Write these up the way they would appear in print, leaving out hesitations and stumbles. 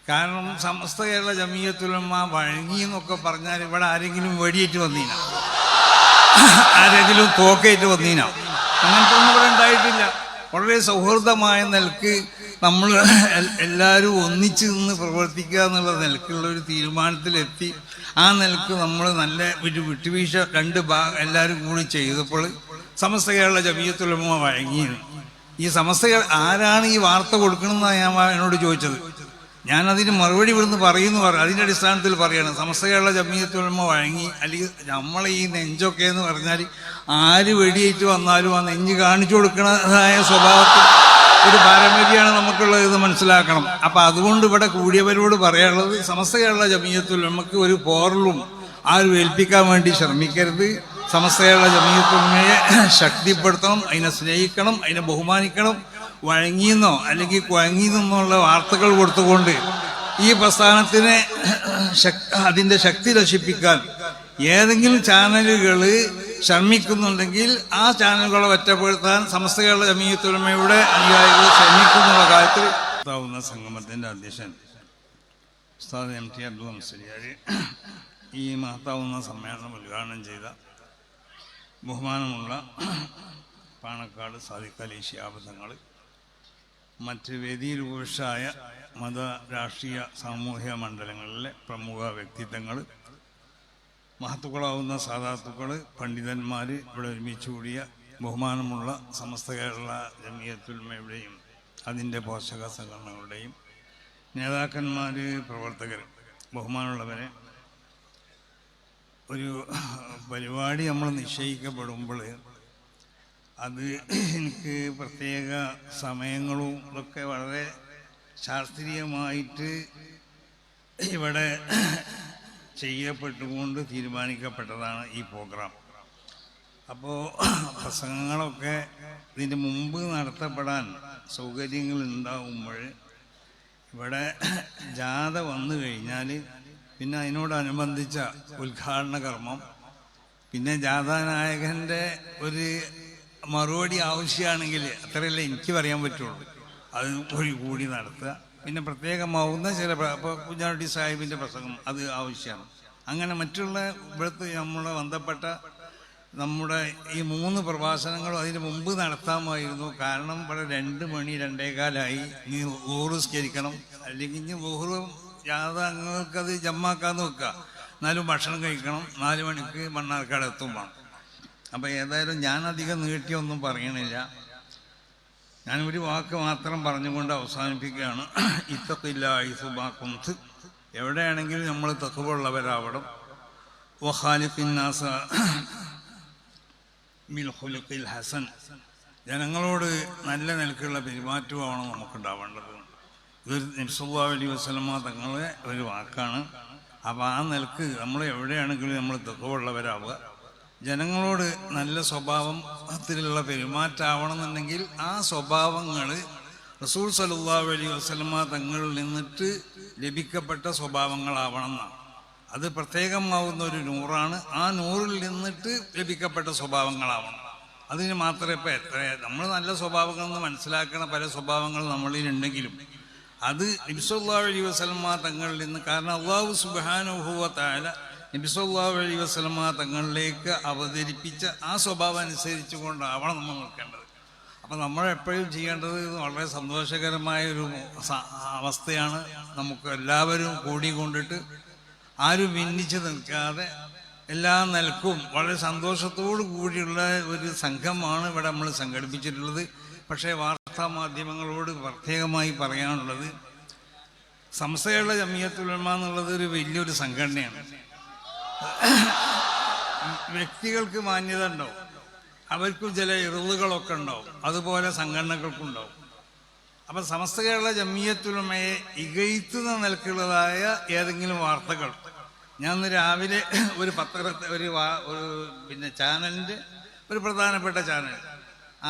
കാരണം സമസ്ത കേരള ജമിയത്തുൽ ഉലമ വഴങ്ങി എന്നൊക്കെ പറഞ്ഞാൽ ഇവിടെ ആരെങ്കിലും വെടിയേറ്റ് വന്നീന, ആരെങ്കിലും തോക്കേറ്റ് വന്നീന, അങ്ങനത്തെ ഒന്നും ഇവിടെ ഉണ്ടായിട്ടില്ല. വളരെ സൗഹൃദമായ നിലക്ക് നമ്മൾ എല്ലാവരും ഒന്നിച്ച് നിന്ന് പ്രവർത്തിക്കുക എന്നുള്ള നിലക്കുള്ള ഒരു തീരുമാനത്തിലെത്തി. ആ നിലക്ക് നമ്മൾ നല്ല ഒരു വിട്ടുവീഴ്ച എല്ലാവരും കൂടി ചെയ്തപ്പോൾ സമസ്ത കേരള ജമിയത്തുൽ ഉലമ വഴങ്ങിയത്. ഈ സമസ്ത ആരാണ് ഈ വാർത്ത കൊടുക്കണമെന്നാണ് ഞാൻ എന്നോട് ചോദിച്ചത്. ഞാനതിന് മറുപടി ഇവിടുന്ന് പറയുന്നു അതിൻ്റെ അടിസ്ഥാനത്തിൽ പറയാണ് സമസ്ത കേരള ജമിയത്തുൽ ഉലമ വഴങ്ങി. അല്ലെങ്കിൽ നമ്മളെ ഈ നെഞ്ചൊക്കെ എന്ന് പറഞ്ഞാൽ ആര് വെടിയേറ്റ് വന്നാലും ആ നെഞ്ച് കാണിച്ചു കൊടുക്കുന്നതായ സ്വഭാവത്തിൽ ഒരു പാരമ്പര്യമാണ് നമുക്കുള്ളത് എന്ന് മനസ്സിലാക്കണം. അപ്പം അതുകൊണ്ട് ഇവിടെ കൂടിയവരോട് പറയാനുള്ളത്, സമസ്ത കേരള ജമിയത്തുൽ ഉലമക്ക് ഒരു പോറലും ആരും ഏൽപ്പിക്കാൻ വേണ്ടി ശ്രമിക്കരുത്. സമസ്ത കേരള ജമിയത്തുൽ ഉലമയെ ശക്തിപ്പെടുത്തണം, അതിനെ സ്നേഹിക്കണം, അതിനെ ബഹുമാനിക്കണം. വഴങ്ങിയെന്നോ അല്ലെങ്കിൽ കുഴങ്ങിയെന്നുള്ള വാർത്തകൾ കൊടുത്തുകൊണ്ട് ഈ പ്രസ്ഥാനത്തിനെ അതിൻ്റെ ശക്തി നശിപ്പിക്കാൻ ഏതെങ്കിലും ചാനലുകൾ ശ്രമിക്കുന്നുണ്ടെങ്കിൽ ആ ചാനലുകളെ ഒറ്റപ്പെടുത്താൻ സമസ്ത കേരള ജമിയത്തുൽ ഉലമയുടെ അനുയായികൾ ശ്രമിക്കുന്നുള്ള കാര്യത്തിൽ സംഗമത്തിൻ്റെ അധ്യക്ഷൻ ഉസ്താദ് MT അബ്ദുൽ മുസ്ലിയാർ ഈ മഹത്താവുന്ന സമ്മേളനം ഉദ്ഘാടനം ചെയ്ത ബഹുമാനമുള്ള പാണക്കാട് സാദിഖ് അലി ശിഹാബ് തങ്ങൾ, മറ്റ് വേദിയിൽ പുരുഷായ മത രാഷ്ട്രീയ സാമൂഹ്യ മണ്ഡലങ്ങളിലെ പ്രമുഖ വ്യക്തിത്വങ്ങൾ, മഹത്തുക്കളാവുന്ന സാദാത്തുക്കൾ, പണ്ഡിതന്മാർ, ഇവിടെ ഒരുമിച്ച് കൂടിയ ബഹുമാനമുള്ള സമസ്ത കേരള ജമിയത്തുൽ ഉലമയുടെയും അതിൻ്റെ പോഷക സംഘടനകളുടെയും നേതാക്കന്മാർ, പ്രവർത്തകർ, ബഹുമാനമുള്ളവരെ, ഒരു പരിപാടി നമ്മൾ നിശ്ചയിക്കപ്പെടുമ്പോൾ അത് എനിക്ക് പ്രത്യേക സമയങ്ങളും ഇതൊക്കെ വളരെ ശാസ്ത്രീയമായിട്ട് ഇവിടെ ചെയ്യപ്പെട്ടുകൊണ്ട് തീരുമാനിക്കപ്പെട്ടതാണ് ഈ പ്രോഗ്രാം. അപ്പോൾ പ്രസംഗങ്ങളൊക്കെ ഇതിന് മുമ്പ് നടത്തപ്പെടാൻ സൗകര്യങ്ങൾ ഉണ്ടാകുമ്പോൾ ഇവിടെ ജാഥ വന്നു കഴിഞ്ഞാൽ പിന്നെ അതിനോടനുബന്ധിച്ച ഉദ്ഘാടന കർമ്മം, പിന്നെ ജാഥാനായകൻ്റെ ഒരു മറുപടി ആവശ്യമാണെങ്കിൽ അത്രയല്ലേ എനിക്ക് പറയാൻ പറ്റുള്ളൂ, അത് കൂടി നടത്തുക. പിന്നെ പ്രത്യേകമാവുന്ന ചില ഇപ്പോൾ കുഞ്ഞാട്ടി സാഹിബിൻ്റെ പ്രസംഗം അത് ആവശ്യമാണ്. അങ്ങനെ മറ്റുള്ള ഇവിടുത്തെ നമ്മളെ ബന്ധപ്പെട്ട നമ്മുടെ ഈ 3 പ്രഭാഷണങ്ങളും അതിന് മുമ്പ് നടത്താമായിരുന്നു. കാരണം ഇവിടെ 2 മണി 2:15 ഇനി ളുഹ്റ് നിസ്കരിക്കണം, അല്ലെങ്കിൽ ഇനി ളുഹ്റ് ജാഥ അംഗങ്ങൾക്കത് ജമ്മാക്കാന്ന് വെക്കുക, എന്നാലും ഭക്ഷണം കഴിക്കണം, 4 മണിക്ക് മണ്ണാർക്കാട് എത്തും വേണം. അപ്പം ഏതായാലും ഞാനധികം നീട്ടിയൊന്നും പറയണില്ല. ഞാൻ ഒരു വാക്ക് മാത്രം പറഞ്ഞുകൊണ്ട് അവസാനിപ്പിക്കുകയാണ്. ഇത്തഖില്ലാ ഹൈസു മാ കുന്ത്, എവിടെയാണെങ്കിലും നമ്മൾ തഖ്വയുള്ളവരാവണം. വഖാലിഖിൻ നാസ ബിൽ ഖുലുഖിൽ ഹസൻ, ജനങ്ങളോട് നല്ല നിലക്കുള്ള പെരുമാറ്റമാണ് നമുക്കുണ്ടാവേണ്ടത്. ഇതൊരു നബി സല്ലല്ലാഹു അലൈഹി വസല്ലമ തങ്ങളെ ഒരു വാക്കാണ്. അപ്പോൾ ആ നിലക്ക് നമ്മൾ എവിടെയാണെങ്കിലും നമ്മൾ തഖ്വയുള്ളവരാവുക. ജനങ്ങളോട് നല്ല സ്വഭാവത്തിലുള്ള പെരുമാറ്റമാവണമെന്നുണ്ടെങ്കിൽ ആ സ്വഭാവങ്ങൾ റസൂൽ സല്ലല്ലാഹു അലൈഹി വസല്ലമ തങ്ങളിൽ നിന്നിട്ട് ലഭിക്കപ്പെട്ട സ്വഭാവങ്ങളാവണം എന്നാണ്. അത് പ്രത്യേകമാവുന്ന ഒരു നൂറാണ്. ആ നൂറിൽ നിന്നിട്ട് ലഭിക്കപ്പെട്ട സ്വഭാവങ്ങളാവണം. അതിന് മാത്രമേ ഇപ്പോൾ നമ്മൾ നല്ല സ്വഭാവങ്ങളെന്ന് മനസ്സിലാക്കണ പല സ്വഭാവങ്ങൾ നമ്മളിലുണ്ടെങ്കിലും അത് നബി സല്ലല്ലാഹു അലൈഹി വസല്ലമ തങ്ങളിൽ നിന്ന്, കാരണം അല്ലാഹു സുബ്ഹാനഹു വ തആല നബി സല്ലല്ലാഹു അലൈഹി വസല്ലമ തങ്ങളിലേക്ക് അവതരിപ്പിച്ച ആ സ്വഭാവം അനുസരിച്ച് കൊണ്ടാവണം നമ്മൾ നോക്കേണ്ടത്. അപ്പം നമ്മളെപ്പോഴും ചെയ്യേണ്ടത് വളരെ സന്തോഷകരമായൊരു അവസ്ഥയാണ്. നമുക്ക് എല്ലാവരും കൂടിക്കൊണ്ടിട്ട് ആരും ഭിന്നിച്ച് നിൽക്കാതെ എല്ലാ നിലക്കും വളരെ സന്തോഷത്തോടു കൂടിയുള്ള ഒരു സംഘമാണ് ഇവിടെ നമ്മൾ സംഘടിപ്പിച്ചിട്ടുള്ളത്. പക്ഷേ വാർത്താ മാധ്യമങ്ങളോട് പ്രത്യേകമായി പറയാനുള്ളത്, സമസ്ത കേരള ജമിയത്തുൽ ഉലമ എന്നുള്ളത് ഒരു വലിയൊരു സംഘടനയാണ്. വ്യക്തികൾക്ക് മാന്യത ഉണ്ടാവും, അവർക്കും ചില ഇറുതുകളൊക്കെ ഉണ്ടാവും, അതുപോലെ സംഘടനകൾക്കുണ്ടാവും. അപ്പം സമസ്ത കേരള ജമിയത്തുൽ ഉലമയെ ഇകഴ്ത്തുന്ന നിലക്കുള്ളതായ ഏതെങ്കിലും വാർത്തകൾ, ഞാൻ ഇന്ന് രാവിലെ ഒരു പിന്നെ ചാനലിൻ്റെ ഒരു പ്രധാനപ്പെട്ട ചാനൽ,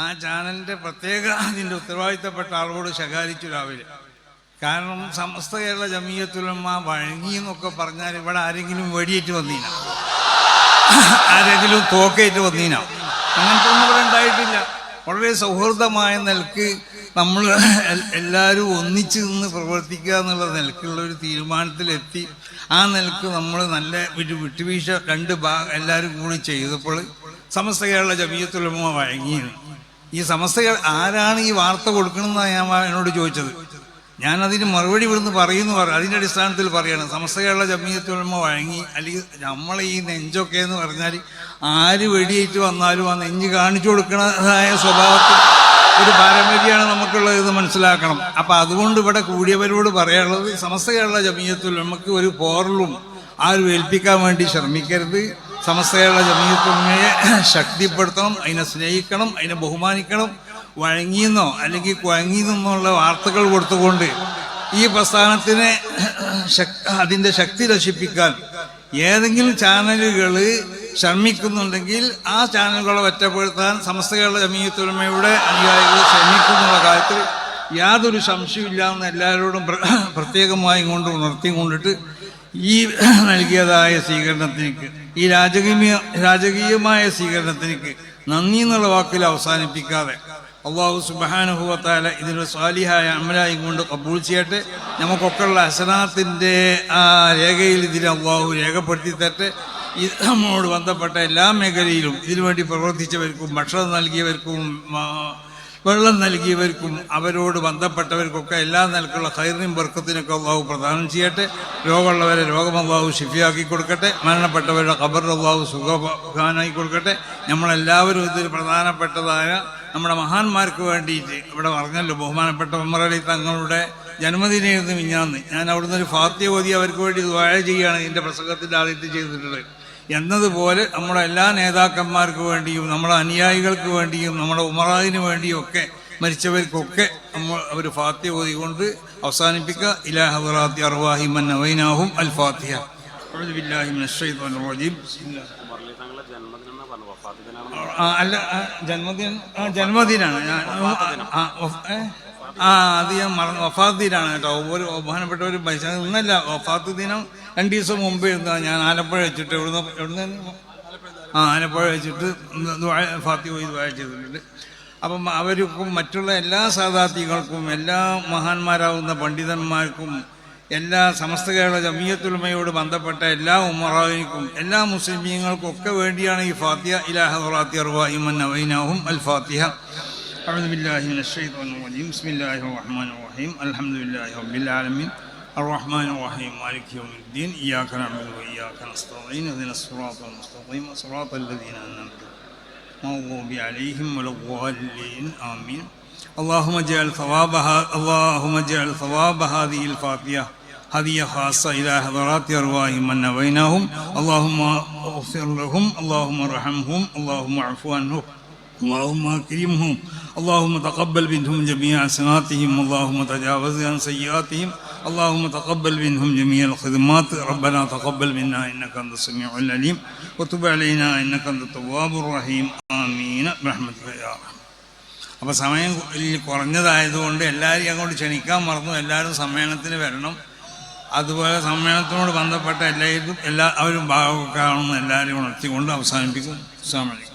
ആ ചാനലിൻ്റെ പ്രത്യേക അതിൻ്റെ ഉത്തരവാദിത്തപ്പെട്ട ആളോട് ശകാരിച്ചു രാവിലെ. കാരണം സമസ്ത കേരള ജമിയത്തുൽ ഉലമ വഴങ്ങിയെന്നൊക്കെ പറഞ്ഞാൽ ഇവിടെ ആരെങ്കിലും വെടിയേറ്റ് വന്നീന, ആരെങ്കിലും തോക്കേറ്റ് വന്നീന, അങ്ങനത്തെ ഒന്നും ഇവിടെ ഉണ്ടായിട്ടില്ല. വളരെ സൗഹൃദമായ നിലക്ക് നമ്മൾ എല്ലാവരും ഒന്നിച്ചു നിന്ന് പ്രവർത്തിക്കുക എന്നുള്ള നിലക്കുള്ള ഒരു തീരുമാനത്തിലെത്തി. ആ നിലക്ക് നമ്മൾ നല്ല ഒരു വിട്ടുവീഴ്ച എല്ലാവരും കൂടി ചെയ്തപ്പോൾ സമസ്ത കേരള ജമിയത്തുൽ ഉലമ വഴങ്ങിയത്. ഈ സമസ്ത ആരാണ് ഈ വാർത്ത കൊടുക്കണമെന്നാണ് ഞാൻ എന്നോട് ചോദിച്ചത്. ഞാനതിന് മറുപടി ഇവിടുന്ന് അതിൻ്റെ അടിസ്ഥാനത്തിൽ പറയണം. സമസ്ത കേരള ജമിയത്തുൽ ഉലമ വഴങ്ങി. അല്ലെങ്കിൽ നമ്മളെ ഈ നെഞ്ചൊക്കെ എന്ന് പറഞ്ഞാൽ ആര് വെടിയേറ്റ് വന്നാലും ആ നെഞ്ച് കാണിച്ചു കൊടുക്കുന്നതായ സ്വഭാവത്തിൽ ഒരു പാരമ്പര്യമാണ് നമുക്കുള്ളത് മനസ്സിലാക്കണം. അപ്പം അതുകൊണ്ട് ഇവിടെ കൂടിയവരോട് പറയാനുള്ളത്, സമസ്ത കേരള ജമിയത്തുൽ ഉലമക്ക് ഒരു പോറലും ആരും ഏൽപ്പിക്കാൻ വേണ്ടി ശ്രമിക്കരുത്. സമസ്ത കേരള ജമിയത്തുൽ ഉലമയെ ശക്തിപ്പെടുത്തണം, അതിനെ സ്നേഹിക്കണം, അതിനെ ബഹുമാനിക്കണം. വഴങ്ങിയെന്നോ അല്ലെങ്കിൽ കുഴങ്ങിയെന്നുള്ള വാർത്തകൾ കൊടുത്തുകൊണ്ട് ഈ പ്രസ്ഥാനത്തിനെ അതിൻ്റെ ശക്തി നശിപ്പിക്കാൻ ഏതെങ്കിലും ചാനലുകൾ ശ്രമിക്കുന്നുണ്ടെങ്കിൽ ആ ചാനലുകളെ ഒറ്റപ്പെടുത്താൻ സമസ്ത കേരള ജമിയത്തുൽ ഉലമയുടെ അനുയായികൾ ശ്രമിക്കുന്നുള്ള കാര്യത്തിൽ യാതൊരു സംശയമില്ല എന്ന് എല്ലാവരോടും പ്രത്യേകമായി കൊണ്ട് ഉണർത്തിക്കൊണ്ടിട്ട് ഈ നൽകിയതായ സ്വീകരണത്തിലേക്ക്, ഈ രാജകീയമായ സ്വീകരണത്തിലേക്ക് നന്ദി എന്നുള്ള വാക്കിൽ അവസാനിപ്പിക്കാതെ അള്ളാഹു സുബ്ഹാനഹു വ തആല ഇതിനൊരു സ്വാലിഹായ അമലായി കൊണ്ട് കബൂൽ ചെയ്യട്ടെ. നമുക്കൊക്കെയുള്ള ഹസനാത്തിൻ്റെ ആ രേഖയിൽ ഇതിനെ അള്ളാഹു രേഖപ്പെടുത്തി തരട്ടെ. നമ്മളോട് ബന്ധപ്പെട്ട എല്ലാ മേഖലയിലും ഇതിനുവേണ്ടി പ്രവർത്തിച്ചവർക്കും ഭക്ഷണം നൽകിയവർക്കും വെള്ളം നൽകിയവർക്കും അവരോട് ബന്ധപ്പെട്ടവർക്കൊക്കെ എല്ലാ നിലക്കുള്ള ഖൈറിനും ബർക്കത്തിനൊക്കെ അള്ളാഹു പ്രദാനം ചെയ്യട്ടെ. രോഗമുള്ളവരെ രോഗം അള്ളാഹു ശിഫിയാക്കി കൊടുക്കട്ടെ. മരണപ്പെട്ടവരുടെ ഖബർ അള്ളാഹു സുഖാനായി കൊടുക്കട്ടെ. നമ്മളെല്ലാവരും ഇതിൽ പ്രധാനപ്പെട്ടതായ നമ്മുടെ മഹാന്മാർക്ക് വേണ്ടിയിട്ട് ഇവിടെ പറഞ്ഞല്ലോ, ബഹുമാനപ്പെട്ട ഉമർ അലി തങ്ങളുടെ ജന്മദിനമായിരുന്നു മിഞ്ഞാന്ന്. ഞാൻ അവിടുന്ന് ഒരു ഫാത്തിഹ ഓതി അവർക്ക് വേണ്ടി ദുആ ചെയ്യുകയാണ് ഇതിൻ്റെ പ്രസംഗത്തിൻ്റെ ആദ്യത്തെ ചെയ്തിട്ടുള്ളത്. എന്നതുപോലെ നമ്മുടെ എല്ലാ നേതാക്കന്മാർക്ക് വേണ്ടിയും നമ്മുടെ അനുയായികൾക്ക് വേണ്ടിയും നമ്മുടെ ഉമറാദിന് വേണ്ടിയും ഒക്കെ മരിച്ചവർക്കൊക്കെ നമ്മൾ ഒരു ഫാത്തിഹ ഓതിക്കൊണ്ട് അവസാനിപ്പിക്കുക. ഇലാ ഹദറാത്തി അർവാഹി മൻ നവൈനാഹും അൽ ഫാത്തിഹ. അഊദു ബില്ലാഹി മിനശ് ശൈത്വാനിർ റജീം. അല്ല, ജന്മദിനാണ്. അത് ഞാൻ മറന്നു. വഫാത്ത് ദിനാണ് കേട്ടോ. ഒരു ബഹുമാനപ്പെട്ട ഒരു ഇന്നല്ല, വഫാത്ത് ദിനം 2 ദിവസം മുമ്പേ ഞാൻ ആലപ്പുഴ വെച്ചിട്ട് എവിടുന്ന് ആലപ്പുഴ വെച്ചിട്ട് ഫാത്തിഹ ഓതി ദുആ ചെയ്തിട്ടുണ്ട്. അപ്പം അവർക്കും മറ്റുള്ള എല്ലാ സാദാത്യങ്ങൾക്കും എല്ലാ മഹാന്മാരാകുന്ന പണ്ഡിതന്മാർക്കും എല്ലാ സമസ്ത കേരള ജമിയത്തുൽ ഉലമയോട് ബന്ധപ്പെട്ട എല്ലാ ഉമറായിക്കും എല്ലാ മുസ്ലിമീങ്ങൾക്കും ഒക്കെ വേണ്ടിയാണ് ഈ ഫാത്തിഹ. ഇലാ ഹദറാത്തി അർവാഹി മൻ നവൈനാഹും അൽ ഫാത്തിഹ. أعوذ بالله من الشيطان الرجيم. بسم الله الرحمن الرحيم. الحمد لله رب العالمين الرحمن الرحيم مالك يوم الدين. إياك نعبد وإياك نستعين. اهدنا الصراط المستقيم صراط الذين أنعمت المغضوب عليهم ولا الضالين آمين. اللهم اجعل ثواب هذه الفاتحة هدية خاصة إلى حضرات أرواح من نويناهم. اللهم اغفر لهم، اللهم ارحمهم، اللهم اعف عنهم، اللهم اكرمهم، اللهم تقبل منهم جميع حسناتهم، اللهم تجاوز عن سيئاتهم، اللهم تقبل منهم جميع الخدمات. ربنا تقبل منا إنك أنت السميع العليم وتب علينا إنك أنت التواب الرحيم آمين برحمتك يا رب. അപ്പോൾ സമയം കുറഞ്ഞതായതുകൊണ്ട് എല്ലാവരെയും അങ്ങോട്ട് ക്ഷണിക്കാൻ മറന്നു. എല്ലാവരും സമ്മേളനത്തിന് വരണം. അതുപോലെ സമ്മേളനത്തിനോട് ബന്ധപ്പെട്ട എല്ലാവരും ഭാഗമൊക്കെ ആണെന്ന് എല്ലാവരെയും ഉണർത്തിക്കൊണ്ട് അവസാനിപ്പിക്കും. അസ്സലാമു അലൈക്കും.